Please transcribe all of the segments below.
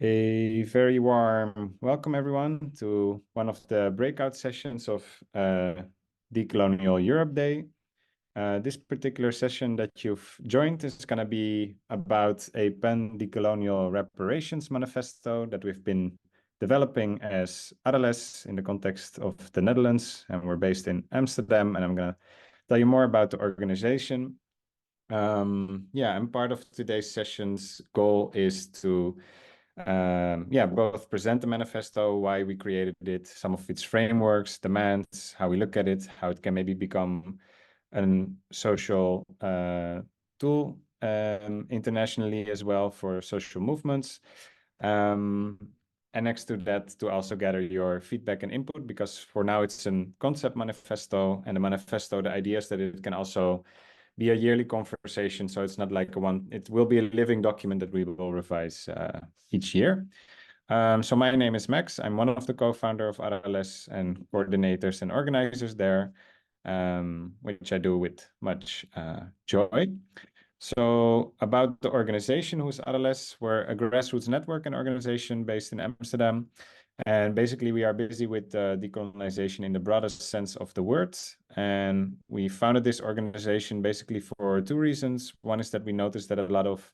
A very warm welcome, everyone, to one of the breakout sessions of Decolonial Europe Day. This particular session that you've joined is going to be about a Pan-Decolonial Reparations Manifesto that we've been developing as Aralez in the context of the Netherlands, and we're based in Amsterdam, and I'm going to tell you more about the organization. And part of today's session's goal is to both present the manifesto, why we created it, some of its frameworks, demands, how we look at it, how it can maybe become a social tool internationally as well for social movements. And next to that, to also gather your feedback and input, because for now it's a concept manifesto, and the manifesto, the idea is that it can also be a yearly conversation. So it's not like it will be a living document that we will revise each year. So my name is Max. I'm one of the co-founders of Aralez and coordinators and organizers there, which I do with much joy. So about the organization, who's Aralez, we're a grassroots network and organization based in Amsterdam. And basically, we are busy with decolonization in the broadest sense of the word. And we founded this organization basically for two reasons. One is that we noticed that a lot of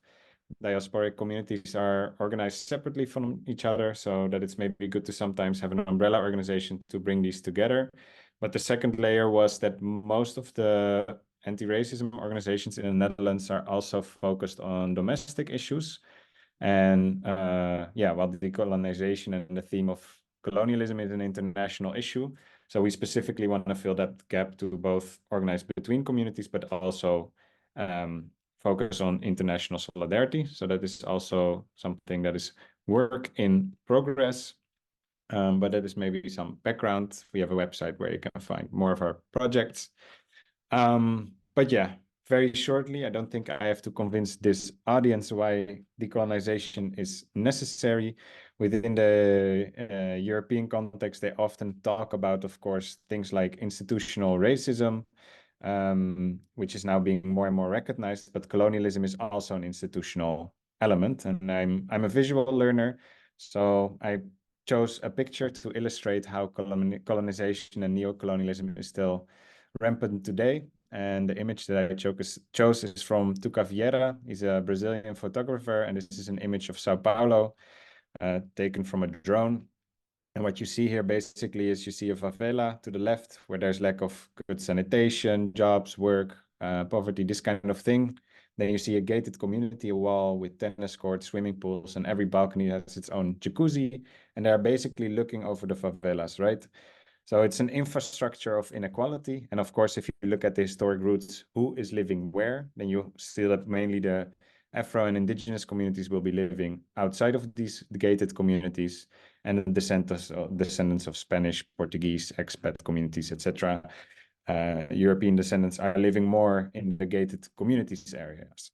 diasporic communities are organized separately from each other, so that it's maybe good to sometimes have an umbrella organization to bring these together. But the second layer was that most of the anti-racism organizations in the Netherlands are also focused on domestic issues. And while the decolonization and the theme of colonialism is an international issue, so we specifically want to fill that gap to both organize between communities, but also focus on international solidarity. So that is also something that is work in progress, but that is maybe some background. We have a website where you can find more of our projects. But yeah, very shortly, I don't think I have to convince this audience why decolonization is necessary. Within the European context, they often talk about, of course, things like institutional racism, which is now being more and more recognized, but colonialism is also an institutional element. And I'm a visual learner, so I chose a picture to illustrate how colonization and neocolonialism is still rampant today. And the image that I chose is from Tuca Vieira. He's a Brazilian photographer, and this is an image of Sao Paulo taken from a drone. And what you see here basically is you see a favela to the left where there's lack of good sanitation, jobs, work, poverty, this kind of thing. Then you see a gated community, a wall with tennis courts, swimming pools, and every balcony has its own jacuzzi. And they're basically looking over the favelas, right? So it's an infrastructure of inequality. And of course, if you look at the historic roots, who is living where, then you see that mainly the Afro and indigenous communities will be living outside of these gated communities, and the descendants of Spanish, Portuguese, expat communities, etc. European descendants are living more in the gated communities areas.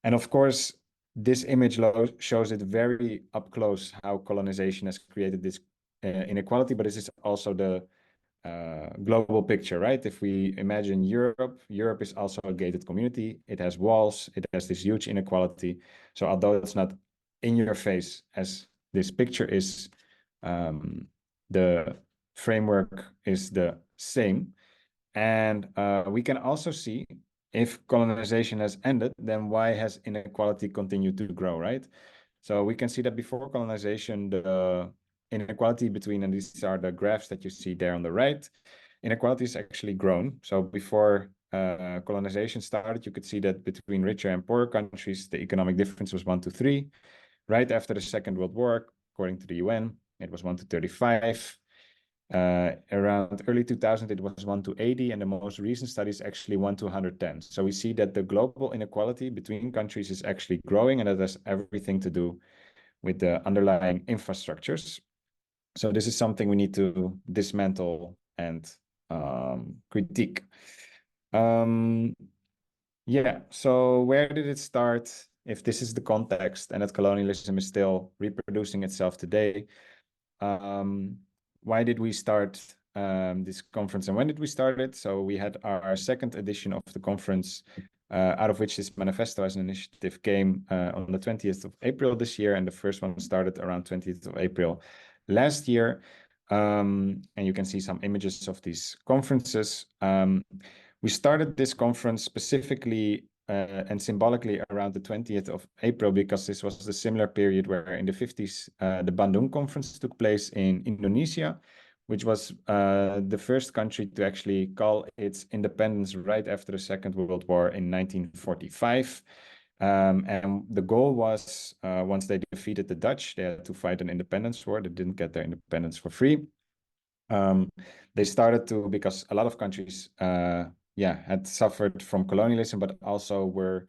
And of course, this image shows it very up close how colonization has created this inequality, but this is also the global picture, right? If we imagine Europe is also a gated community. It has walls, it has this huge inequality. So although it's not in your face as this picture is, the framework is the same. And we can also see if colonization has ended, then why has inequality continued to grow, right? So we can see that before colonization, the inequality between, and these are the graphs that you see there on the right, inequality is actually grown. So before colonization started, you could see that between richer and poorer countries, the economic difference was 1 to 3. Right after the Second World War, according to the UN, it was 1 to 35. Around early 2000, it was 1 to 80, and the most recent study is actually 1 to 110. So we see that the global inequality between countries is actually growing, and that has everything to do with the underlying infrastructures. So this is something we need to dismantle and critique. So where did it start? If this is the context and that colonialism is still reproducing itself today, why did we start this conference and when did we start it? So we had our second edition of the conference out of which this manifesto as an initiative came on the 20th of April this year, and the first one started around 20th of April last year. And you can see some images of these conferences. We started this conference specifically and symbolically around the 20th of April, because this was the similar period where in the 50s, the Bandung Conference took place in Indonesia, which was the first country to actually call its independence right after the Second World War in 1945. And the goal was, once they defeated the Dutch, they had to fight an independence war. They didn't get their independence for free. They started to, because a lot of countries, had suffered from colonialism, but also were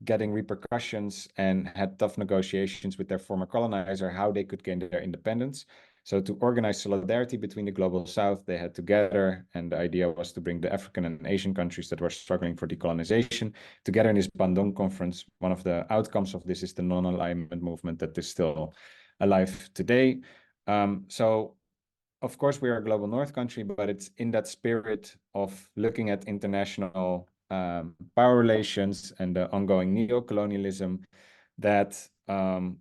getting repercussions and had tough negotiations with their former colonizer, how they could gain their independence. So to organize solidarity between the global South, they had together, and the idea was to bring the African and Asian countries that were struggling for decolonization together in this Bandung Conference. One of the outcomes of this is the non-alignment movement that is still alive today. So of course, we are a global North country, but it's in that spirit of looking at international power relations and the ongoing neo-colonialism that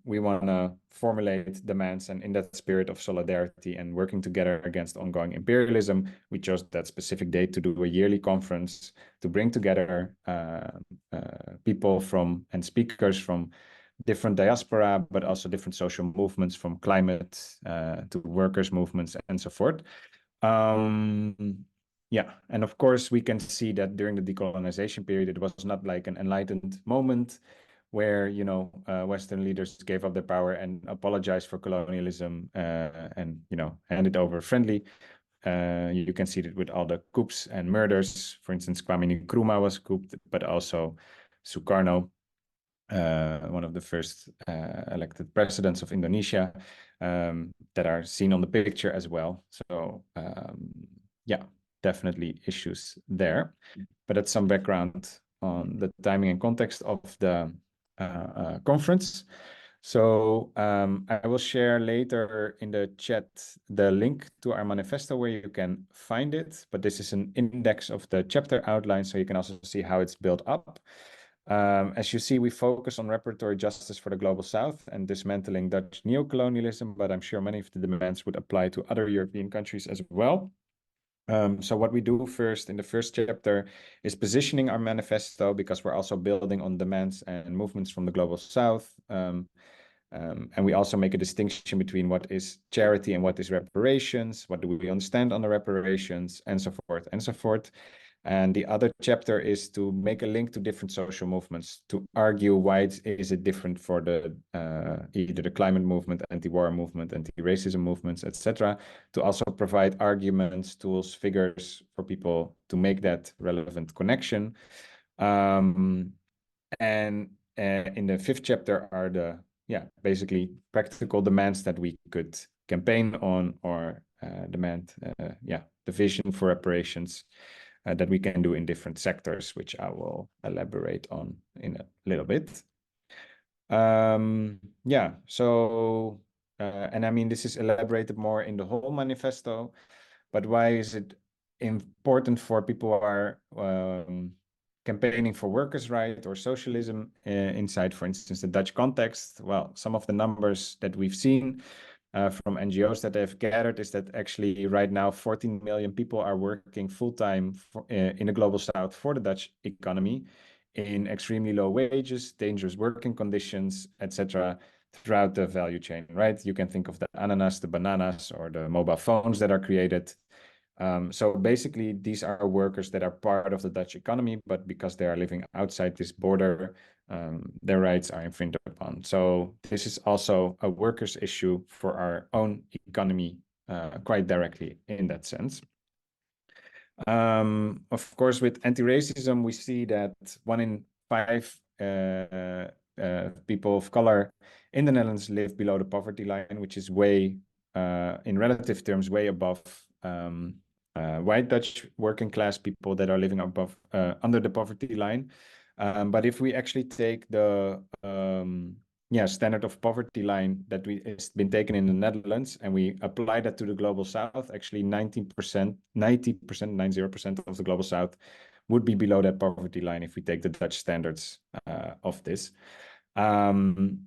we want to formulate demands, and in that spirit of solidarity and working together against ongoing imperialism, we chose that specific date to do a yearly conference to bring together people from and speakers from different diaspora, but also different social movements, from climate to workers' movements and so forth. Yeah, and of course, we can see that during the decolonization period, it was not like an enlightened moment where, you know, Western leaders gave up their power and apologized for colonialism and, you know, handed over friendly. You can see that with all the coups and murders. For instance, Kwame Nkrumah was couped, but also Sukarno, one of the first elected presidents of Indonesia, that are seen on the picture as well. So yeah, definitely issues there. But that's some background on the timing and context of the conference. So I will share later in the chat the link to our manifesto where you can find it. But this is an index of the chapter outline, so you can also see how it's built up. As you see, we focus on reparatory justice for the global South and dismantling Dutch neocolonialism, but I'm sure many of the demands would apply to other European countries as well. So what we do first in the first chapter is positioning our manifesto, because we're also building on demands and movements from the global South. And we also make a distinction between what is charity and what is reparations, what do we understand under reparations, and so forth and so forth. And the other chapter is to make a link to different social movements, to argue why is it different for the either the climate movement, anti-war movement, anti-racism movements, etc. To also provide arguments, tools, figures for people to make that relevant connection. And in the fifth chapter are the basically practical demands that we could campaign on or demand the vision for reparations that we can do in different sectors, which I will elaborate on in a little bit. And I mean, this is elaborated more in the whole manifesto, but why is it important for people who are campaigning for workers' rights or socialism inside, for instance, the Dutch context? Well, some of the numbers that we've seen from NGOs that they've gathered is that actually right now 14 million people are working full-time in the global South for the Dutch economy in extremely low wages, dangerous working conditions, etc., throughout the value chain, right? You can think of the ananas, the bananas, or the mobile phones that are created. So basically, these are workers that are part of the Dutch economy, but because they are living outside this border, their rights are infringed upon. So this is also a workers' issue for our own economy, quite directly in that sense. Of course, with anti-racism, we see that 1 in 5 people of color in the Netherlands live below the poverty line, which is way, in relative terms, way above white Dutch working class people that are living above under the poverty line. But if we actually take the standard of poverty line that has been taken in the Netherlands and we apply that to the global South, actually 90% of the global South would be below that poverty line if we take the Dutch standards of this. And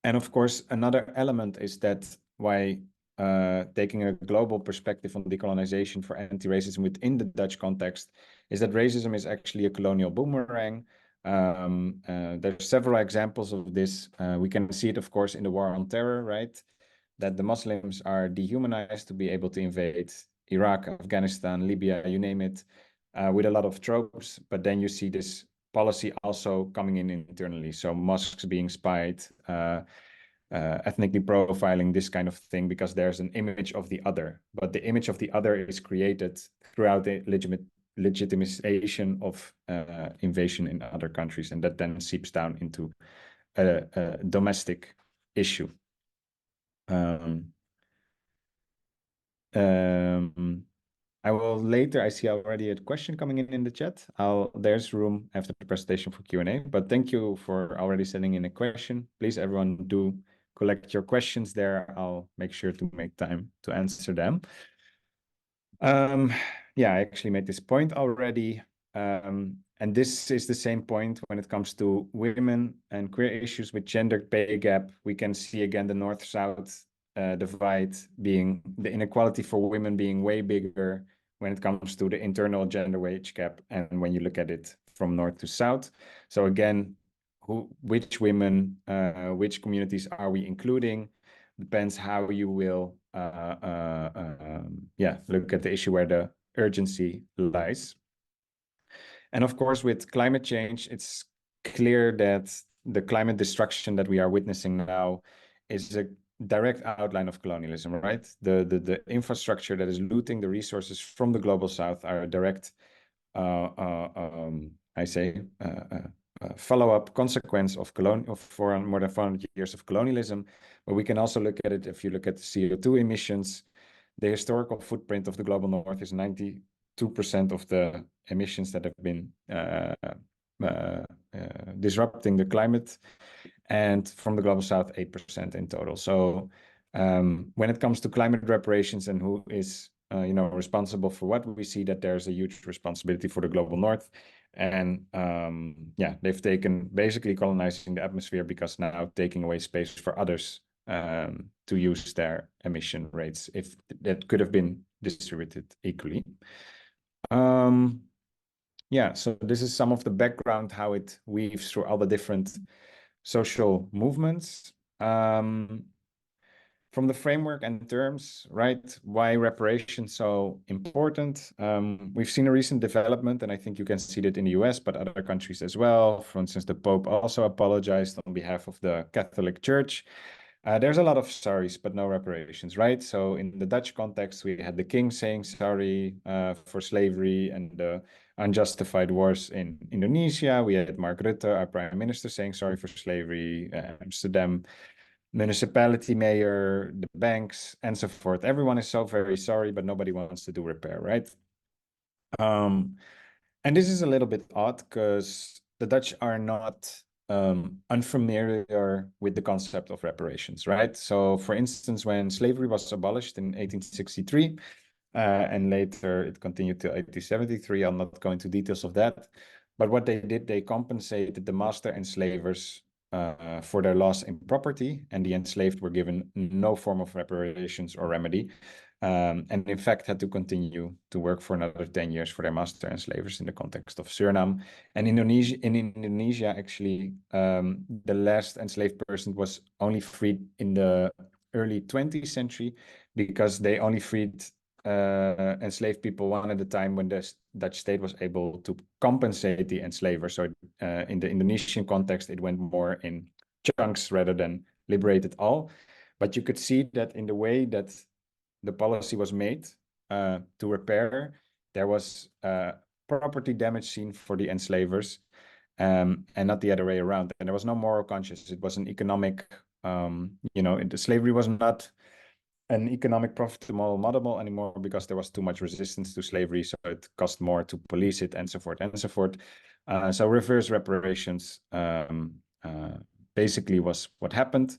of course, another element is that why taking a global perspective on decolonization for anti-racism within the Dutch context is that racism is actually a colonial boomerang. There's several examples of this. We can see it, of course, in the war on terror, right? That the Muslims are dehumanized to be able to invade Iraq, Afghanistan, Libya, you name it, with a lot of tropes. But then you see this policy also coming in internally. So mosques being spied, ethnically profiling, this kind of thing, because there's an image of the other. But the image of the other is created throughout the legitimization of invasion in other countries, and that then seeps down into a domestic issue. I will later, I see already a question coming in the chat. There's room after the presentation for Q&A, but thank you for already sending in a question. Please, everyone, do collect your questions there. I'll make sure to make time to answer them. Yeah, I actually made this point already. And this is the same point when it comes to women and queer issues with gender pay gap. We can see again the North-South divide being, the inequality for women being way bigger when it comes to the internal gender wage gap and when you look at it from north to south. So again, which women, which communities are we including? Depends how you will look at the issue where the urgency lies. And of course, with climate change, it's clear that the climate destruction that we are witnessing now is a direct outline of colonialism, right? The infrastructure that is looting the resources from the global south are a direct, follow-up consequence of more than 400 years of colonialism. But we can also look at it, if you look at the CO2 emissions, the historical footprint of the global north is 92% of the emissions that have been disrupting the climate, and from the global south, 8% in total. So when it comes to climate reparations and who is responsible for what, we see that there's a huge responsibility for the global north. And they've taken basically colonizing the atmosphere, because now taking away space for others to use their emission rates, if that could have been distributed equally. So this is some of the background, how it weaves through all the different social movements. From the framework and terms, right? Why reparations so important? We've seen a recent development, and I think you can see that in the US, but other countries as well. For instance, the Pope also apologized on behalf of the Catholic Church. There's a lot of sorries, but no reparations, right? So in the Dutch context, we had the king saying sorry for slavery and the unjustified wars in Indonesia. We had Mark Rutte, our prime minister, saying sorry for slavery. Amsterdam municipality mayor, the banks, and so forth. Everyone is so very sorry, but nobody wants to do repair, right? And this is a little bit odd, because the Dutch are not unfamiliar with the concept of reparations, right? So for instance, when slavery was abolished in 1863, and later it continued to 1873, I'll not go into details of that. But what they did, they compensated the master enslavers for their loss in property, and the enslaved were given no form of reparations or remedy, and in fact had to continue to work for another 10 years for their master enslavers in the context of Suriname. And in Indonesia, actually, the last enslaved person was only freed in the early 20th century, because they only freed enslaved people one at a time when the Dutch state was able to compensate the enslaver. So in the Indonesian context, it went more in chunks rather than liberated all. But you could see that in the way that the policy was made to repair, there was property damage seen for the enslavers, and not the other way around. And there was no moral conscience. It was an economic, the slavery was not an economic profitable model anymore, because there was too much resistance to slavery, so it cost more to police it, and so forth and so forth. So reverse reparations basically was what happened.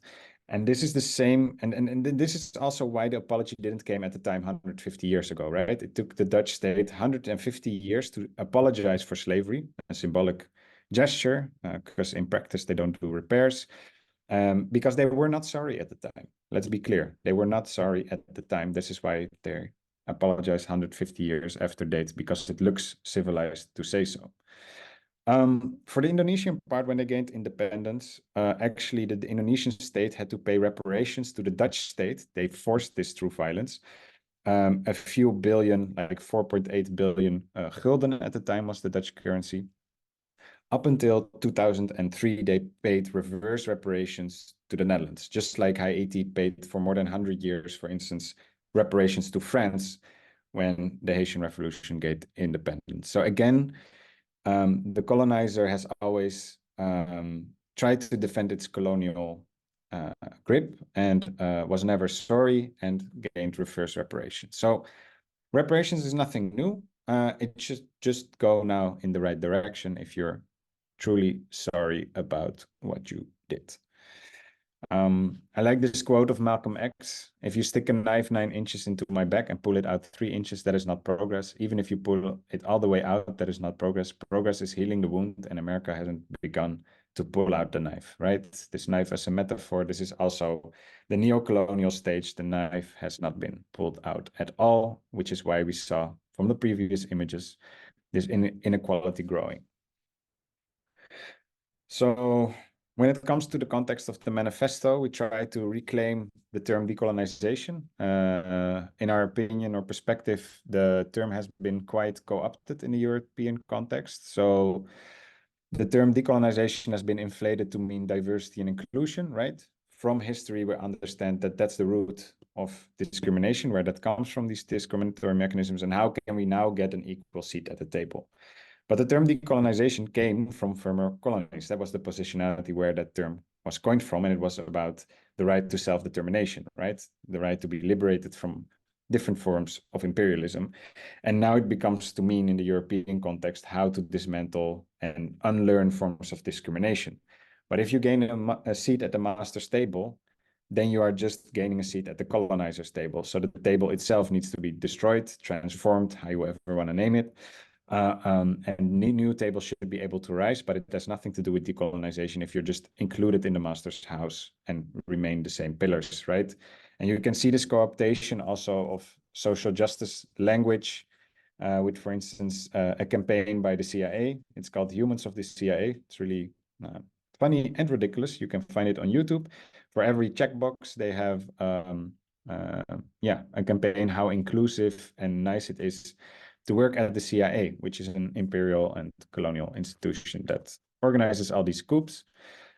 And this is the same, and this is also why the apology didn't came at the time 150 years ago, right? It took the Dutch state 150 years to apologize for slavery, a symbolic gesture, because in practice they don't do repairs, because they were not sorry at the time. Let's be clear, they were not sorry at the time. This is why they apologize 150 years after date, because it looks civilized to say so. For the Indonesian part, when they gained independence, actually the Indonesian state had to pay reparations to the Dutch state. They forced this through violence. A few billion, like 4.8 billion gulden at the time was the Dutch currency. Up until 2003, they paid reverse reparations to the Netherlands, just like Haiti paid for more than 100 years, for instance, reparations to France when the Haitian Revolution gained independence. So again, the colonizer has always tried to defend its colonial grip and was never sorry and gained reverse reparations. So reparations is nothing new. It should just go now in the right direction if you're truly sorry about what you did. I like this quote of Malcolm X. If you stick a knife 9 inches into my back and pull it out 3 inches, that is not progress. Even if you pull it all the way out, that is not progress. Progress is healing the wound, and America hasn't begun to pull out the knife, right? This knife as a metaphor, this is also the neo-colonial stage. The knife has not been pulled out at all, which is why we saw from the previous images this inequality growing. So when it comes to the context of the manifesto, we try to reclaim the term decolonization. In our opinion or perspective, the term has been quite co-opted in the European context. So the term decolonization has been inflated to mean diversity and inclusion, right? From history, we understand that that's the root of discrimination, where that comes from, these discriminatory mechanisms, and how can we now get an equal seat at the table? But the term decolonization came from former colonies. That was the positionality where that term was coined from, and it was about the right to self-determination, right? The right to be liberated from different forms of imperialism. And now it becomes to mean in the European context how to dismantle and unlearn forms of discrimination. But if you gain a seat at the master's table, then you are just gaining a seat at the colonizer's table. So the table itself needs to be destroyed, transformed, however you want to name it. And new tables should be able to rise, but it has nothing to do with decolonization if you're just included in the master's house and remain the same pillars, right? And you can see this co-optation also of social justice language with, for instance, a campaign by the CIA. It's called Humans of the CIA. It's really funny and ridiculous. You can find it on YouTube. For every checkbox, they have a campaign how inclusive and nice it is to work at the CIA, which is an imperial and colonial institution that organizes all these coups.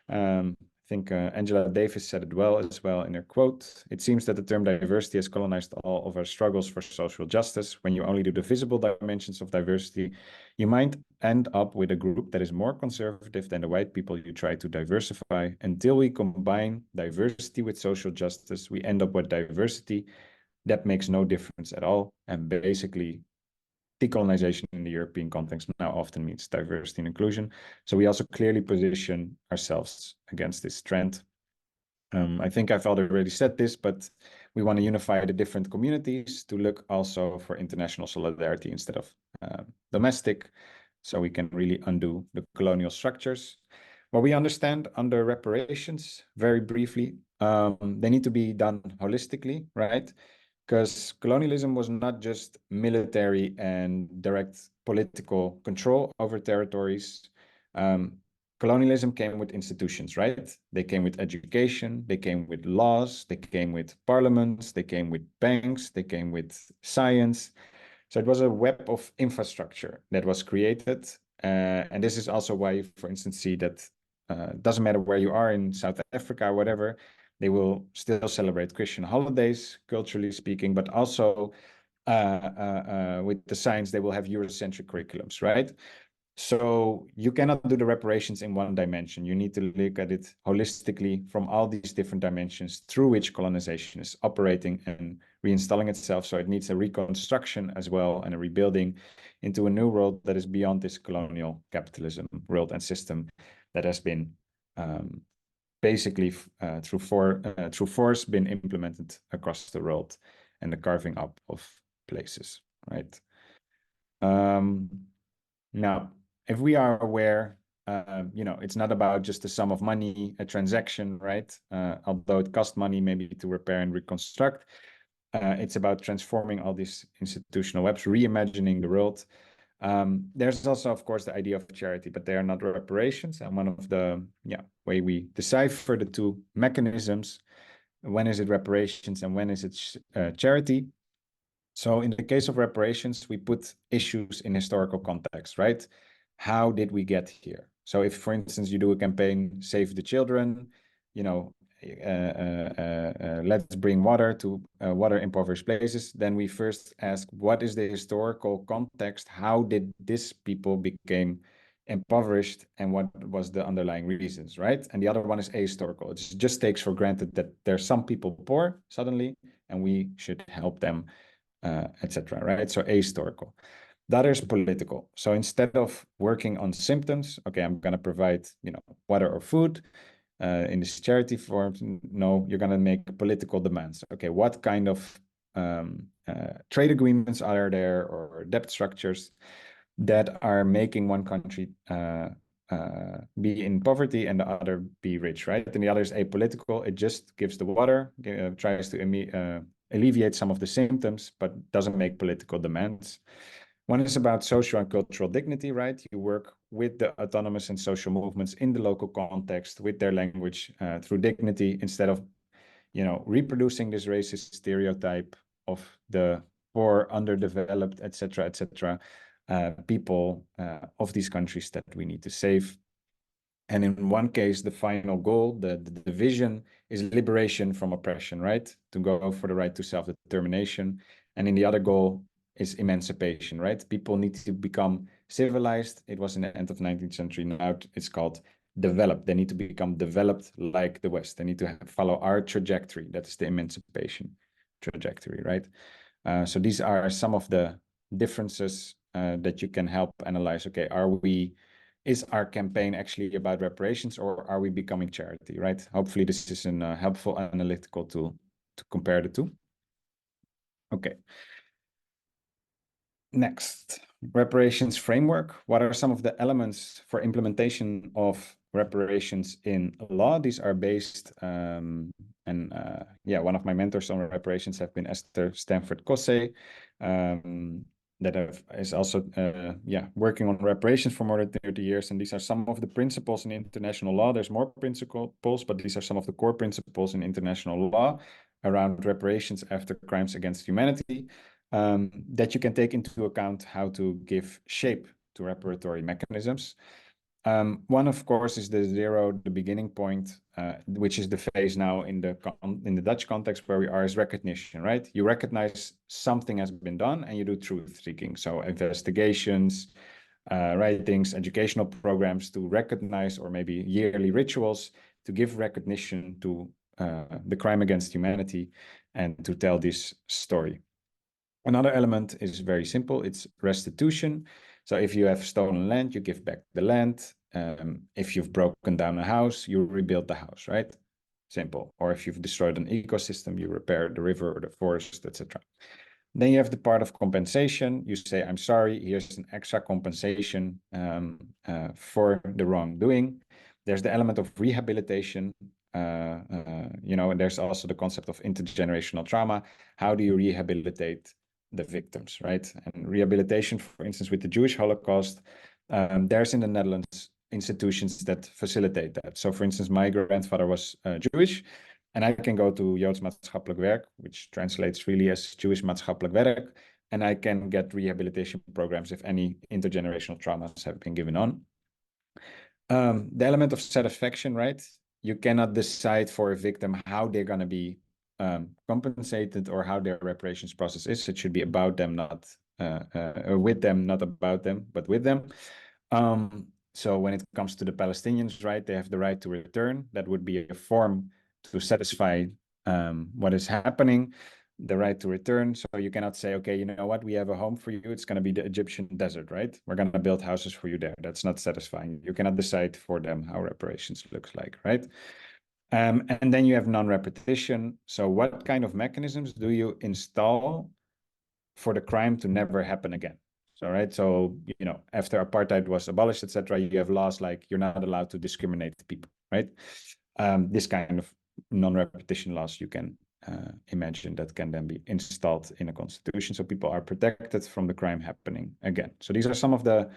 I think Angela Davis said it well as well in her quote. It seems that the term diversity has colonized all of our struggles for social justice. When you only do the visible dimensions of diversity, you might end up with a group that is more conservative than the white people you try to diversify. Until we combine diversity with social justice, we end up with diversity that makes no difference at all. And basically, decolonization in the European context now often means diversity and inclusion. So we also clearly position ourselves against this trend. I think I've already said this, but we want to unify the different communities to look also for international solidarity instead of domestic, so we can really undo the colonial structures. What we understand under reparations, very briefly, they need to be done holistically, right? Because colonialism was not just military and direct political control over territories. Colonialism came with institutions, right? They came with education, they came with laws, they came with parliaments, they came with banks, they came with science. So it was a web of infrastructure that was created. And this is also why you, for instance, see that doesn't matter where you are in South Africa or whatever, they will still celebrate Christian holidays, culturally speaking, but also with the science, they will have Eurocentric curriculums, right? So you cannot do the reparations in one dimension. You need to look at it holistically from all these different dimensions through which colonization is operating and reinstalling itself. So it needs a reconstruction as well and a rebuilding into a new world that is beyond this colonial capitalism world and system that has been basically through force been implemented across the world, and the carving up of places, right? Now, if we are aware, it's not about just a sum of money, a transaction, right? Although it costs money maybe to repair and reconstruct, it's about transforming all these institutional webs, reimagining the world. There's also, of course, the idea of charity, but they are not reparations. And one of the way we decipher the two mechanisms, when is it reparations and when is it charity? So in the case of reparations, we put issues in historical context, right? How did we get here? So if, for instance, you do a campaign, Save the Children, let's bring water to water impoverished places, then we first ask, what is the historical context? How did these people become impoverished, and what was the underlying reasons, right? And the other one is ahistorical. It just takes for granted that there's some people poor suddenly, and we should help them, etc. Right? So ahistorical. The other is political. So instead of working on symptoms, okay, I'm going to provide, water or food in this charity form. No, you're going to make political demands. Okay, what kind of trade agreements are there, or debt structures that are making one country be in poverty and the other be rich, right? And the other is apolitical. It just gives the water, tries to alleviate some of the symptoms, but doesn't make political demands. One is about social and cultural dignity, right? You work with the autonomous and social movements in the local context with their language through dignity, instead of, reproducing this racist stereotype of the poor, underdeveloped, etc., people of these countries that we need to save. And in one case, the final goal, the vision, is liberation from oppression, right? To go for the right to self-determination. And in the other goal is emancipation, right? People need to become civilized. It was in the end of 19th century. Now it's called developed. They need to become developed like the West. They need to follow our trajectory. That is the emancipation trajectory, right? So these are some of the differences that you can help analyze. Okay, is our campaign actually about reparations, or are we becoming charity, right? Hopefully this is a helpful analytical tool to compare the two. Okay. Next, reparations framework. What are some of the elements for implementation of reparations in law? These are based, one of my mentors on reparations have been Esther Stanford Kosse, that is also working on reparations for more than 30 years. And these are some of the principles in international law. There's more principles, but these are some of the core principles in international law around reparations after crimes against humanity, that you can take into account how to give shape to reparatory mechanisms. One, of course, is the zero, the beginning point, which is the phase now in the Dutch context where we are, is recognition, right? You recognize something has been done and you do truth seeking. So investigations, writings, educational programs to recognize, or maybe yearly rituals to give recognition to the crime against humanity and to tell this story. Another element is very simple. It's restitution. So if you have stolen land, you give back the land. If you've broken down a house, you rebuild the house, right? Simple. Or if you've destroyed an ecosystem, you repair the river or the forest, etc. Then you have the part of compensation. You say, I'm sorry, here's an extra compensation for the wrongdoing. There's the element of rehabilitation. And there's also the concept of intergenerational trauma. How do you rehabilitate the victims, right? And rehabilitation, for instance, with the Jewish Holocaust, there's in the Netherlands institutions that facilitate that. So for instance, my grandfather was Jewish, and I can go to Joods Maatschappelijk Werk, which translates really as Jewish Maatschappelijk Werk, and I can get rehabilitation programs if any intergenerational traumas have been given on. The element of satisfaction, right? You cannot decide for a victim how they're going to be compensated or how their reparations process is. It should be about them, not with them, not about them, but with them. So when it comes to the Palestinians, right, they have the right to return. That would be a form to satisfy what is happening, the right to return. So you cannot say, okay, you know what, we have a home for you. It's going to be the Egyptian desert, right? We're going to build houses for you there. That's not satisfying. You cannot decide for them how reparations looks like, right? And then you have non-repetition. So what kind of mechanisms do you install for the crime to never happen again? So, right. So, after apartheid was abolished, etc., you have laws like you're not allowed to discriminate people, right? This kind of non-repetition laws you can imagine that can then be installed in a constitution, so people are protected from the crime happening again. So these are some of the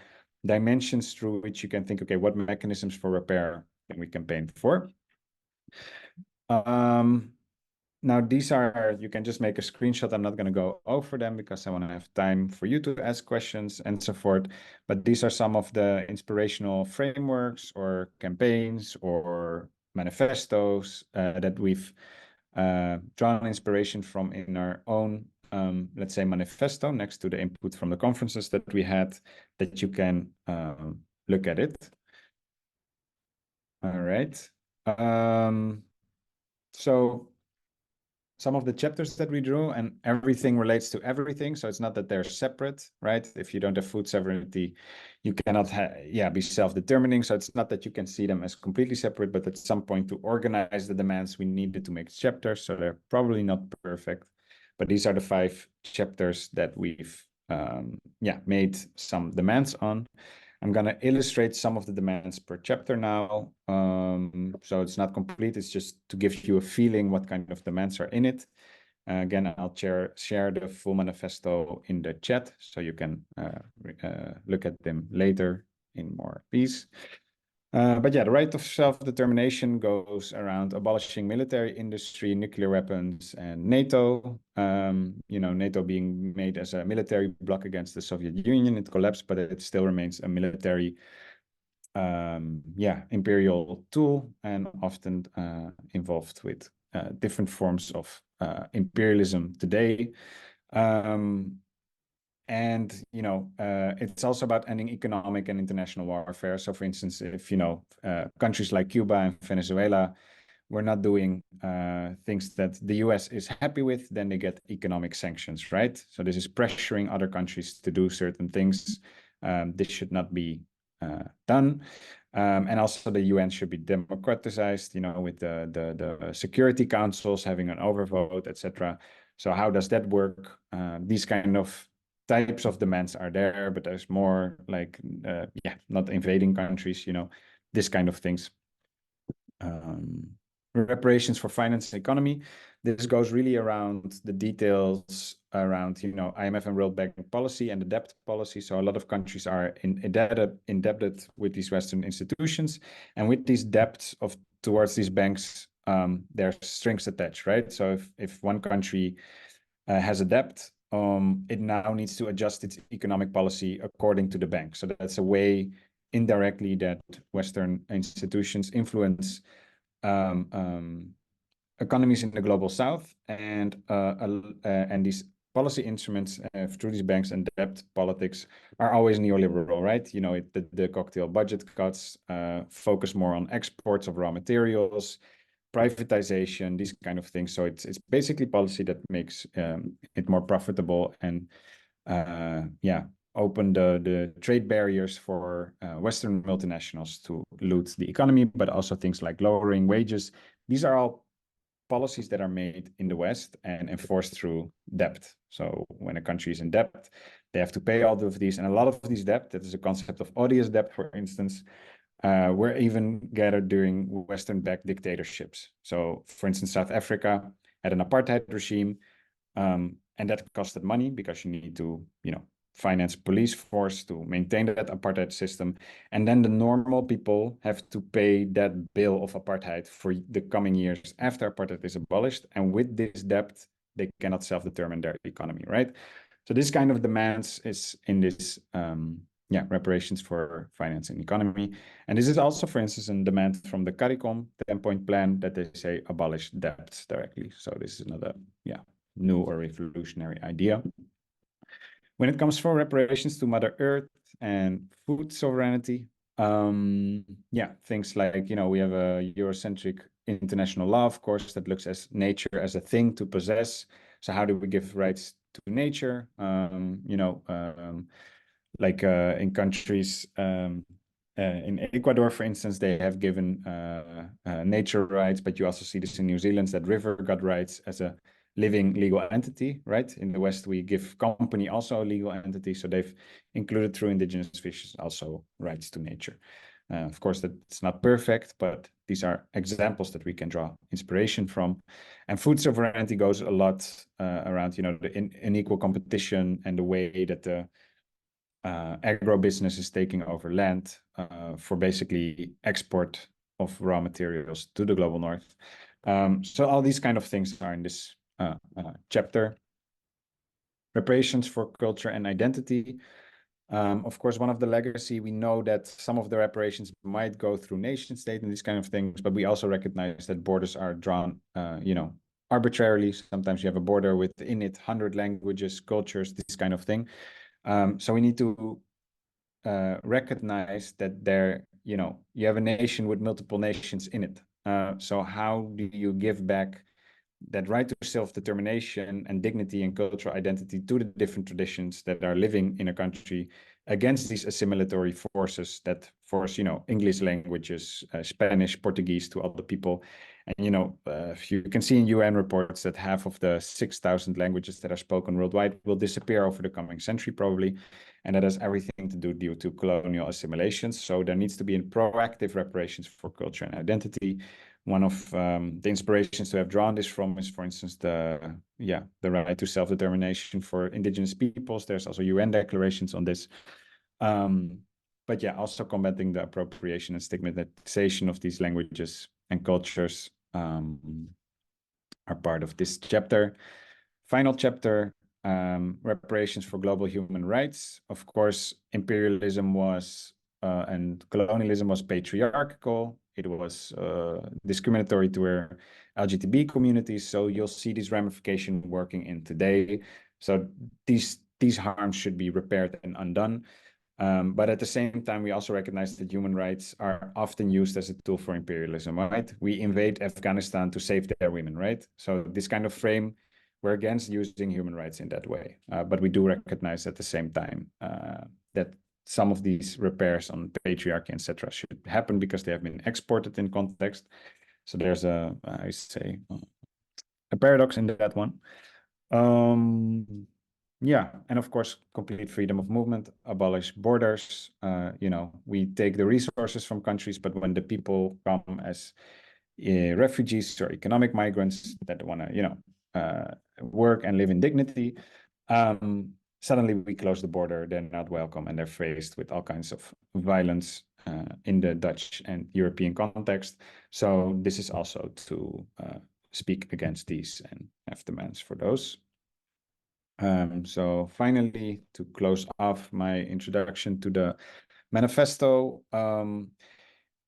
dimensions through which you can think, okay, what mechanisms for repair can we campaign for? Now, these are, you can just make a screenshot. I'm not going to go over them because I want to have time for you to ask questions and so forth. But these are some of the inspirational frameworks or campaigns or manifestos that we've drawn inspiration from in our own, let's say, manifesto, next to the input from the conferences that we had, that you can look at it. All right. So some of the chapters that we drew, and everything relates to everything. So it's not that they're separate, right? If you don't have food sovereignty, you cannot be self-determining. So it's not that you can see them as completely separate, but at some point to organize the demands, we needed to make chapters. So they're probably not perfect, but these are the 5 chapters that we've made some demands on. I'm going to illustrate some of the demands per chapter now. So it's not complete. It's just to give you a feeling what kind of demands are in it. Again, I'll share the full manifesto in the chat so you can look at them later in more peace. But yeah, the right of self-determination goes around abolishing military industry, nuclear weapons, and NATO. NATO being made as a military bloc against the Soviet Union. It collapsed, but it still remains a military, imperial tool, and often involved with different forms of imperialism today. And it's also about ending economic and international warfare. So for instance, if countries like Cuba and Venezuela were not doing things that the US is happy with, then they get economic sanctions, right? So this is pressuring other countries to do certain things. This should not be done. And also the UN should be democratized, with the security councils having an overvote, etc. So how does that work? These kind of types of demands are there, but there's more like, not invading countries, this kind of things. Reparations for finance and economy. This goes really around the details around, IMF and World Bank policy and the debt policy. So a lot of countries are indebted with these Western institutions, and with these debts towards these banks, there's strings attached, right? So if one country has a debt, it now needs to adjust its economic policy according to the bank. So that's a way indirectly that Western institutions influence economies in the global South, and these policy instruments through these banks and debt politics are always neoliberal, right? The cocktail budget cuts focus more on exports of raw materials, privatization, these kind of things. So it's basically policy that makes it more profitable and open the trade barriers for Western multinationals to loot the economy, but also things like lowering wages. These are all policies that are made in the West and enforced through debt. So when a country is in debt, they have to pay all of these. And a lot of these debt, that is a concept of odious debt, for instance, were even gathered during Western-backed dictatorships. So, for instance, South Africa had an apartheid regime, and that costed money because you need to, finance police force to maintain that apartheid system. And then the normal people have to pay that bill of apartheid for the coming years after apartheid is abolished. And with this debt, they cannot self-determine their economy, right? So this kind of demands is in this reparations for finance and economy. And this is also, for instance, a demand from the CARICOM 10-point plan that they say abolish debts directly. So this is not a new or revolutionary idea. When it comes for reparations to Mother Earth and food sovereignty, things like, we have a Eurocentric international law, of course, that looks at nature as a thing to possess. So how do we give rights to nature? In countries in Ecuador, for instance, they have given nature rights, but you also see this in New Zealand, that river got rights as a living legal entity, right? In the West, we give company also a legal entity, so they've included through indigenous fishes also rights to nature. Of course, that's not perfect, but these are examples that we can draw inspiration from. And food sovereignty goes a lot around, the unequal competition and the way that the agribusiness is taking over land for basically export of raw materials to the global north. So all these kind of things are in this chapter. Reparations for culture and identity. Of course, one of the legacy, we know that some of the reparations might go through nation state and these kind of things, but we also recognize that borders are drawn, arbitrarily. Sometimes you have a border within it, 100 languages, cultures, this kind of thing. So we need to recognize that you have a nation with multiple nations in it. So how do you give back that right to self-determination and dignity and cultural identity to the different traditions that are living in a country against these assimilatory forces that force, English languages, Spanish, Portuguese to other people. And, if you can see in UN reports that half of the 6,000 languages that are spoken worldwide will disappear over the coming century, probably. And that has everything to do due to colonial assimilations. So there needs to be a proactive reparations for culture and identity. One of the inspirations to have drawn this from is, for instance, the right to self-determination for indigenous peoples. There's also UN declarations on this. But yeah, also combating the appropriation and stigmatization of these languages and cultures are part of this chapter. Final chapter, reparations for global human rights. Of course, imperialism was and colonialism was patriarchal. It was discriminatory to LGBT communities. So you'll see these ramifications working in today. So these harms should be repaired and undone. But at the same time, we also recognize that human rights are often used as a tool for imperialism, right? We invade Afghanistan to save their women, right? So this kind of frame, we're against using human rights in that way. But we do recognize at the same time that some of these repairs on patriarchy, etc., should happen because they have been exported in context. So there's a paradox in that one. Yeah, and of course, complete freedom of movement, abolish borders. We take the resources from countries, but when the people come as refugees or economic migrants that want to, work and live in dignity, suddenly we close the border, they're not welcome, and they're faced with all kinds of violence in the Dutch and European context. So this is also to speak against these and have demands for those. So finally, to close off my introduction to the manifesto,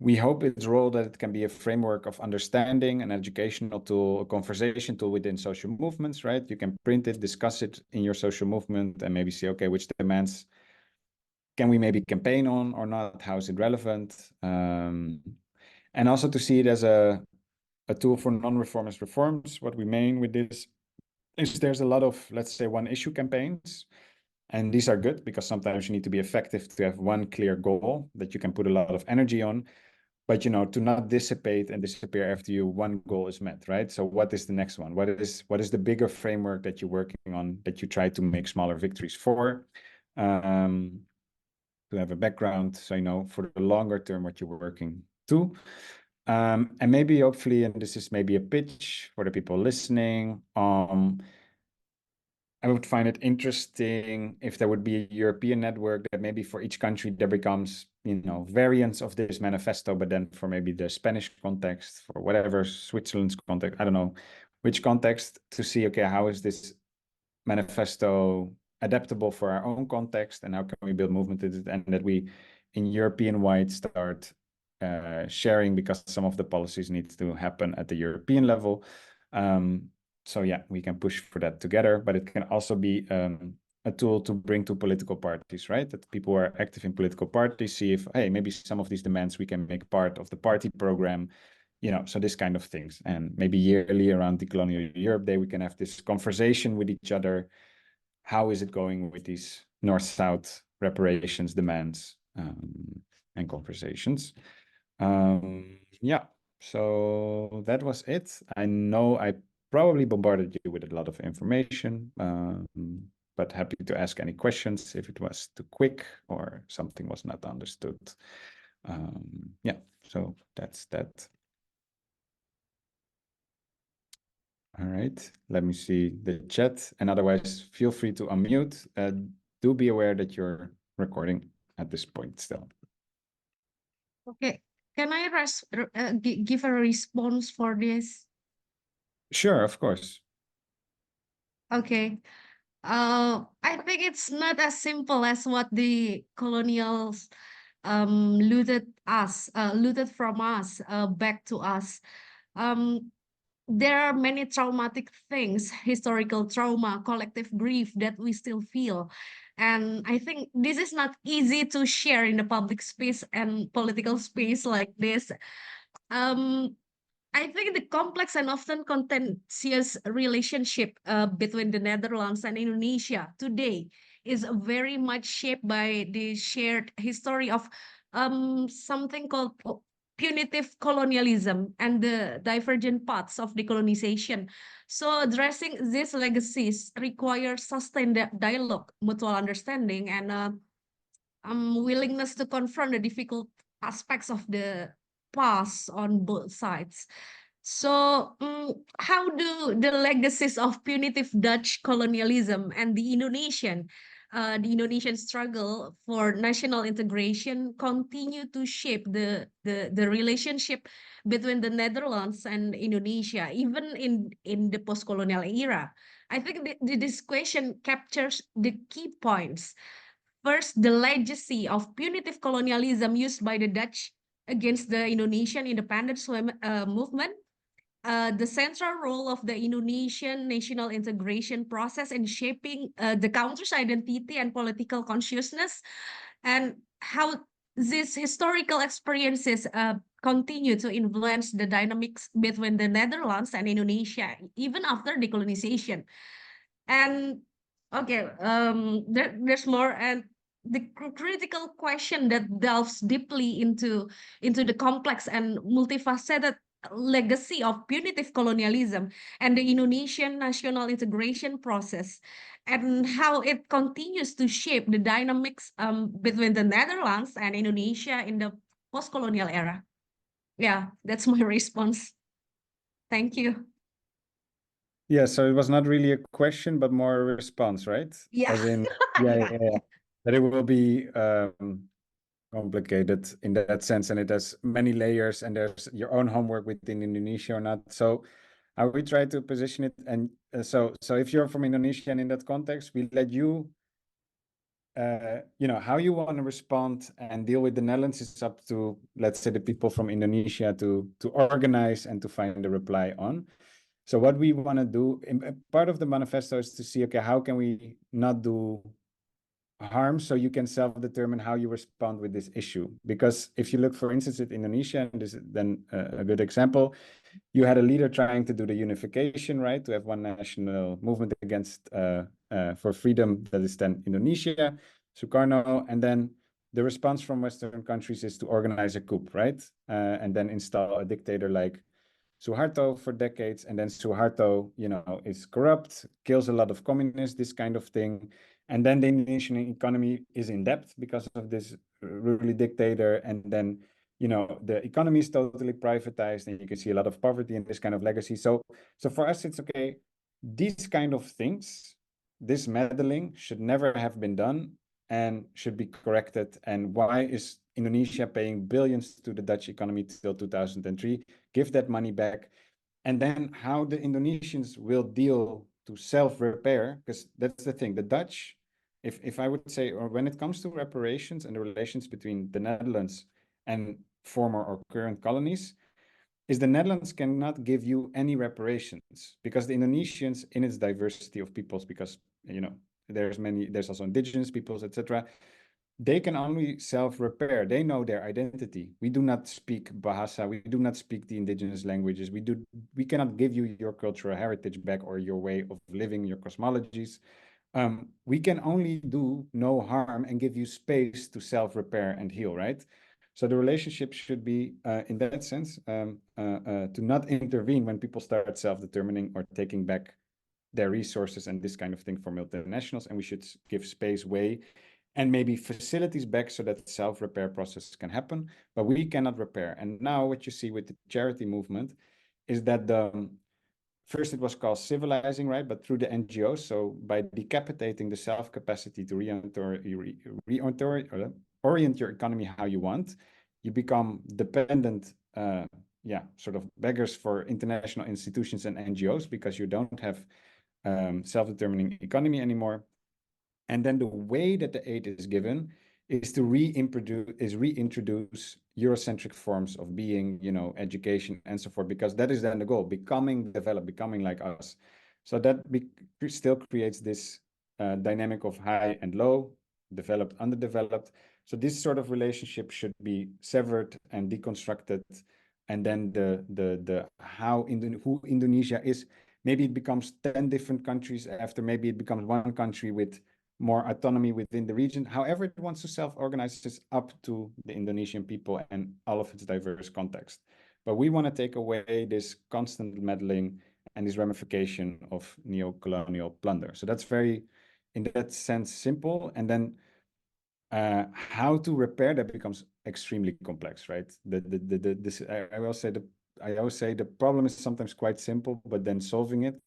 we hope its role that it can be a framework of understanding, an educational tool, a conversation tool within social movements, right? You can print it, discuss it in your social movement, and maybe say, okay, which demands can we maybe campaign on or not? How is it relevant? And also to see it as a tool for non-reformist reforms. What we mean with this is there's a lot of, let's say, one-issue campaigns. And these are good because sometimes you need to be effective to have one clear goal that you can put a lot of energy on. But, to not dissipate and disappear after one goal is met, right? So what is the next one? What is the bigger framework that you're working on that you try to make smaller victories for? To have a background, so for the longer term what you're working to. And maybe hopefully, and this is maybe a pitch for the people listening, I would find it interesting if there would be a European network that maybe for each country there becomes, variants of this manifesto, but then for maybe the Spanish context, for whatever, Switzerland's context, I don't know which context, to see, okay, how is this manifesto adaptable for our own context and how can we build movement in it, and that we in European wide start sharing because some of the policies need to happen at the European level. So yeah, we can push for that together, but it can also be a tool to bring to political parties, right? That people who are active in political parties see if, hey, maybe some of these demands we can make part of the party program, so this kind of things. And maybe yearly around Decolonial Europe Day, we can have this conversation with each other. How is it going with these North-South reparations demands? and conversations. Yeah, so that was it. I know I probably bombarded you with a lot of information, but happy to ask any questions if it was too quick or something was not understood. Yeah, so that's that. All right, let me see the chat, and otherwise feel free to unmute. Do be aware that you're recording at this point still. Okay, can I give a response for this? Sure, of course. Okay. I think it's not as simple as what the colonials looted from us back to us. Um, there are many traumatic things, historical trauma, collective grief that we still feel. And I think this is not easy to share in the public space and political space like this. Um, I think the complex and often contentious relationship between the Netherlands and Indonesia today is very much shaped by the shared history of something called punitive colonialism and the divergent paths of decolonization. So addressing these legacies requires sustained dialogue, mutual understanding, and willingness to confront the difficult aspects of the past on both sides. So, how do the legacies of punitive Dutch colonialism and the Indonesian struggle for national integration continue to shape the relationship between the Netherlands and Indonesia, even in the post-colonial era? I think this question captures the key points. First, the legacy of punitive colonialism used by the Dutch against the Indonesian independence movement, the central role of the Indonesian national integration process in shaping the country's identity and political consciousness, and how these historical experiences continue to influence the dynamics between the Netherlands and Indonesia, even after decolonization. And okay, there's more, and the critical question that delves deeply into the complex and multifaceted legacy of punitive colonialism and the Indonesian national integration process, and how it continues to shape the dynamics between the Netherlands and Indonesia in the post-colonial era. Yeah, that's my response. Thank you. Yeah, so it was not really a question, but more a response, right? Yeah. As in, Yeah. that it will be complicated in that sense, and it has many layers, and there's your own homework within Indonesia or not. So how we try to position it, and so if you're from Indonesia and in that context, we let you, how you want to respond and deal with the Netherlands is up to, let's say, the people from Indonesia to organize and to find a reply on. So what we want to do, part of the manifesto is to see, okay, how can we not do harm so you can self-determine how you respond with this issue? Because if you look, for instance, at Indonesia, and this is then a good example, you had a leader trying to do the unification, right? To have one national movement against for freedom, that is then Indonesia, Sukarno, and then the response from Western countries is to organize a coup, right? And then install a dictator like Suharto for decades, and then Suharto, is corrupt, kills a lot of communists, this kind of thing. And then the Indonesian economy is in debt because of this ruling dictator. And then, the economy is totally privatized, and you can see a lot of poverty and this kind of legacy. So for us, it's okay. These kind of things, this meddling should never have been done and should be corrected. And why is Indonesia paying billions to the Dutch economy till 2003? Give that money back. And then how the Indonesians will deal to self-repair, because that's the thing. The Dutch, if I would say, or when it comes to reparations and the relations between the Netherlands and former or current colonies, is the Netherlands cannot give you any reparations because the Indonesians, in its diversity of peoples, because there's also indigenous peoples, etc., they can only self-repair. They know their identity. We do not speak Bahasa. We do not speak the indigenous languages. We cannot give you your cultural heritage back or your way of living, your cosmologies. We can only do no harm and give you space to self-repair and heal, right? So the relationship should be, in that sense, to not intervene when people start self-determining or taking back their resources and this kind of thing for multinationals, and we should give space, way, and maybe facilities back so that self-repair process can happen, but we cannot repair. And now what you see with the charity movement is that first it was called civilizing, right? But through the NGOs, so by decapitating the self-capacity to orient your economy how you want, you become dependent, sort of beggars for international institutions and NGOs because you don't have self-determining economy anymore. And then the way that the aid is given is to reintroduce Eurocentric forms of being, education and so forth, because that is then the goal, becoming developed, becoming like us. So that still creates this dynamic of high and low, developed, underdeveloped. So this sort of relationship should be severed and deconstructed. And then who Indonesia is, maybe it becomes 10 different countries after, maybe it becomes one country with more autonomy within the region. However it wants to self-organize, is up to the Indonesian people and all of its diverse context. But we want to take away this constant meddling and this ramification of neo-colonial plunder. So that's very, in that sense, simple. And then how to repair that becomes extremely complex, right? I always say the problem is sometimes quite simple, but then solving it,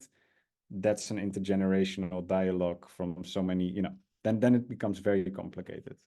that's an intergenerational dialogue from so many, then it becomes very complicated.